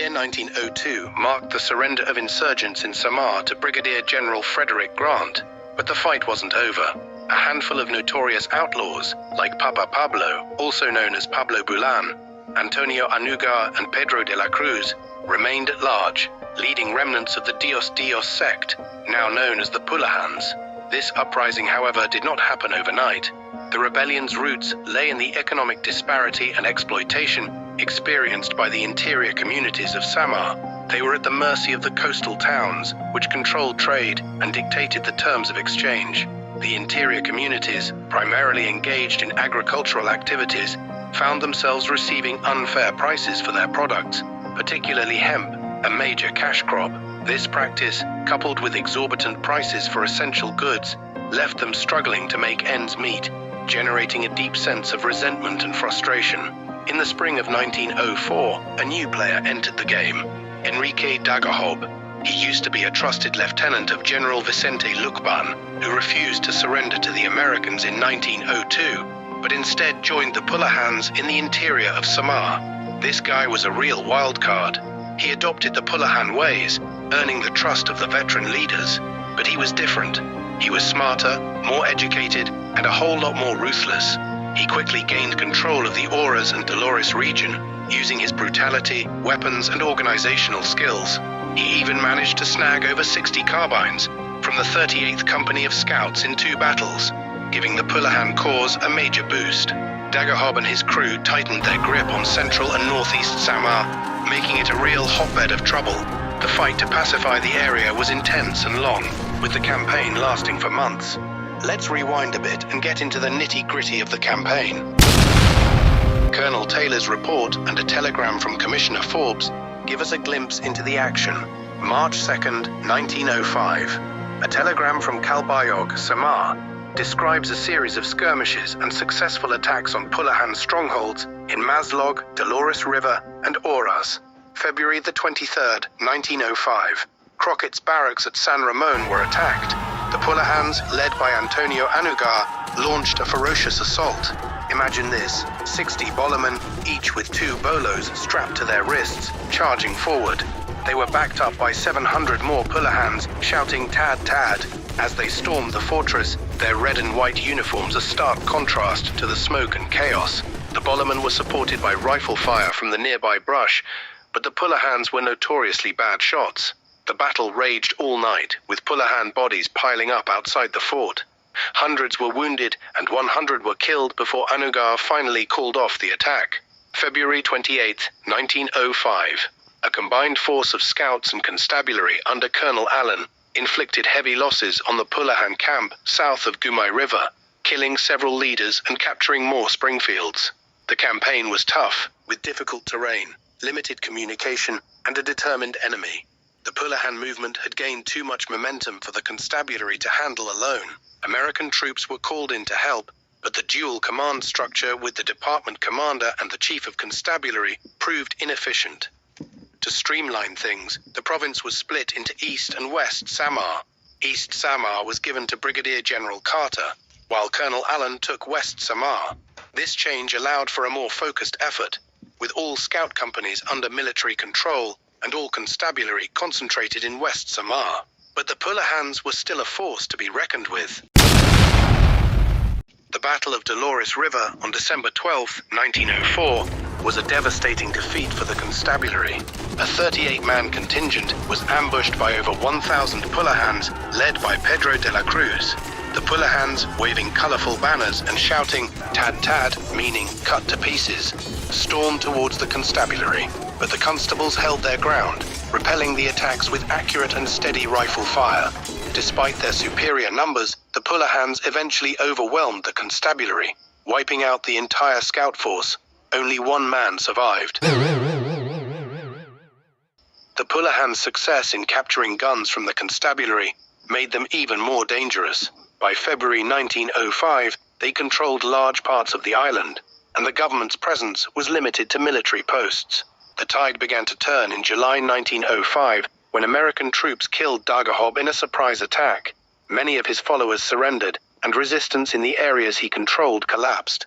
year 1902 marked the surrender of insurgents in Samar to Brigadier General Frederick Grant, but the fight wasn't over. A handful of notorious outlaws, like Papa Pablo, also known as Pablo Bulan, Antonio Anugar and Pedro de la Cruz, remained at large, leading remnants of the dios-dios sect, now known as the Pulahans. This uprising, however, did not happen overnight. The rebellion's roots lay in the economic disparity and exploitation experienced by the interior communities of Samar. They were at the mercy of the coastal towns, which controlled trade and dictated the terms of exchange. The interior communities, primarily engaged in agricultural activities, found themselves receiving unfair prices for their products, particularly hemp, a major cash crop. This practice, coupled with exorbitant prices for essential goods, left them struggling to make ends meet, generating a deep sense of resentment and frustration. In the spring of 1904, a new player entered the game, Enrique Dager Hob. He used to be a trusted lieutenant of General Vicente Lukban, who refused to surrender to the Americans in 1902, but instead joined the Pulahans in the interior of Samar. This guy was a real wild card. He adopted the Pulahan ways, earning the trust of the veteran leaders, but he was different. He was smarter, more educated, and a whole lot more ruthless. He quickly gained control of the Auras and Dolores region, using his brutality, weapons, and organizational skills. He even managed to snag over 60 carbines from the 38th Company of Scouts in 2 battles, giving the Pulahan cause a major boost. Dager Hob and his crew tightened their grip on central and northeast Samar, making it a real hotbed of trouble. The fight to pacify the area was intense and long, with the campaign lasting for months. Let's rewind a bit and get into the nitty-gritty of the campaign. Colonel Taylor's report and a telegram from Commissioner Forbes give us a glimpse into the action. March 2nd, 1905. A telegram from Kalbayog, Samar, describes a series of skirmishes and successful attacks on Pulahan strongholds in Mazlog, Dolores River, and Auras. February the 23rd, 1905. Crockett's barracks at San Ramon were attacked. The Pulahans, led by Antonio Anugar, launched a ferocious assault. Imagine this, 60 bolomen, each with 2 bolos strapped to their wrists, charging forward. They were backed up by 700 more Pulahans, shouting "Tad, Tad," as they stormed the fortress, their red and white uniforms a stark contrast to the smoke and chaos. The bolomen were supported by rifle fire from the nearby brush, but the Pulahans were notoriously bad shots. The battle raged all night, with Pulahan bodies piling up outside the fort. Hundreds were wounded and 100 were killed before Anugar finally called off the attack. February 28, 1905. A combined force of scouts and constabulary under Colonel Allen inflicted heavy losses on the Pulahan camp south of Gumai River, killing several leaders and capturing more Springfields. The campaign was tough, with difficult terrain, limited communication, and a determined enemy. The Pulahan movement had gained too much momentum for the constabulary to handle alone. American troops were called in to help, but the dual command structure with the department commander and the chief of constabulary proved inefficient. To streamline things, the province was split into East and West Samar. East Samar was given to Brigadier General Carter, while Colonel Allen took West Samar. This change allowed for a more focused effort, with all scout companies under military control and all constabulary concentrated in West Samar. But the Pulahans were still a force to be reckoned with. The Battle of Dolores River on December 12, 1904, was a devastating defeat for the constabulary. A 38-man contingent was ambushed by over 1,000 Pulahans, led by Pedro de la Cruz. The Pulahans, waving colorful banners and shouting "Tad Tad," meaning "cut to pieces," stormed towards the constabulary, but the constables held their ground, repelling the attacks with accurate and steady rifle fire. Despite their superior numbers, the Pulahans eventually overwhelmed the constabulary, wiping out the entire scout force. Only 1 man survived. The Pulahans' success in capturing guns from the constabulary made them even more dangerous. By February 1905, they controlled large parts of the island, and the government's presence was limited to military posts. The tide began to turn in July 1905 when American troops killed Dager Hob in a surprise attack. Many of his followers surrendered, and resistance in the areas he controlled collapsed.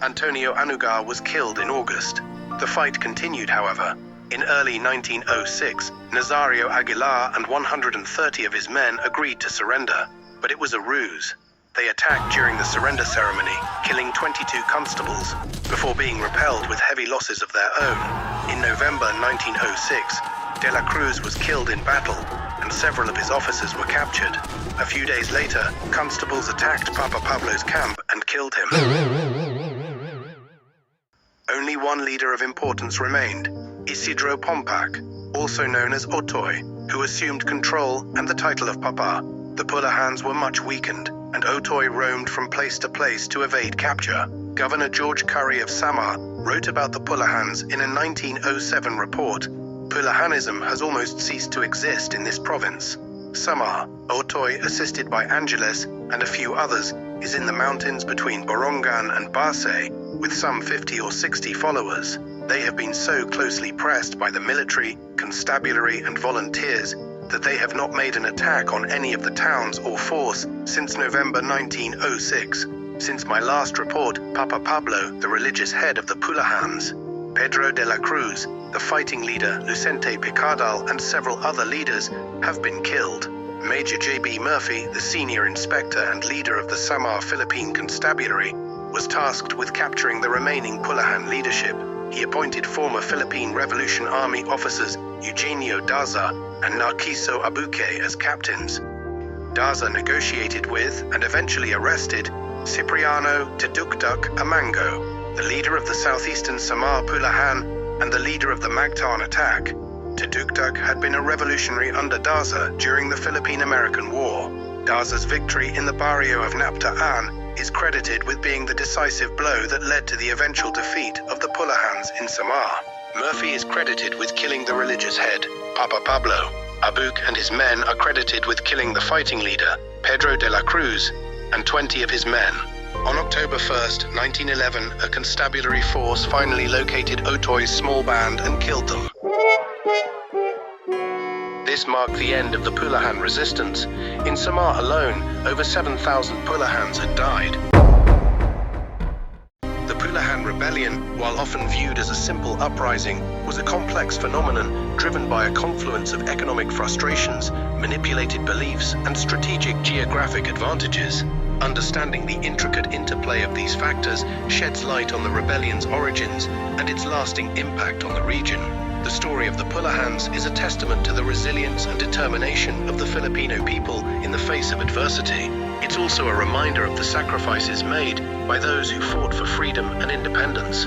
Antonio Anugar was killed in August. The fight continued, however. In early 1906, Nazario Aguilar and 130 of his men agreed to surrender, but it was a ruse. They attacked during the surrender ceremony, killing 22 constables, before being repelled with heavy losses of their own. In November 1906, De la Cruz was killed in battle, and several of his officers were captured. A few days later, constables attacked Papa Pablo's camp and killed him. Only one leader of importance remained, Isidro Pompac, also known as Otoy, who assumed control and the title of Papa. The Pulahans were much weakened, and Otoy roamed from place to place to evade capture. Governor George Curry of Samar wrote about the Pulahans in a 1907 report. Pulahanism has almost ceased to exist in this province. Samar, Otoy, assisted by Angeles and a few others, is in the mountains between Borongan and Basay, with some 50 or 60 followers. They have been so closely pressed by the military, constabulary and volunteers that they have not made an attack on any of the towns or forts since November 1906. Since my last report, Papa Pablo, the religious head of the Pulahans, Pedro de la Cruz, the fighting leader, Lucente Picardal, and several other leaders have been killed. Major J.B. Murphy, the senior inspector and leader of the Samar Philippine Constabulary, was tasked with capturing the remaining Pulahan leadership. He appointed former Philippine Revolution Army officers Eugenio Daza and Narciso Abuque as captains. Daza negotiated with and eventually arrested Cipriano Tadukduk Amango, the leader of the southeastern Samar Pulahan and the leader of the Mactan attack. Tadukduk had been a revolutionary under Daza during the Philippine-American War. Daza's victory in the barrio of Naptaan is credited with being the decisive blow that led to the eventual defeat of the Pulahans in Samar. Murphy is credited with killing the religious head, Papa Pablo. Abuque and his men are credited with killing the fighting leader, Pedro de la Cruz, and 20 of his men. On October 1st, 1911, a constabulary force finally located Otoy's small band and killed them. This marked the end of the Pulahan resistance. In Samar alone, over 7,000 Pulahans had died. The Pulahan rebellion, while often viewed as a simple uprising, was a complex phenomenon driven by a confluence of economic frustrations, manipulated beliefs, and strategic geographic advantages. Understanding the intricate interplay of these factors sheds light on the rebellion's origins and its lasting impact on the region. The story of the Pulahans is a testament to the resilience and determination of the Filipino people in the face of adversity. It's also a reminder of the sacrifices made by those who fought for freedom and independence.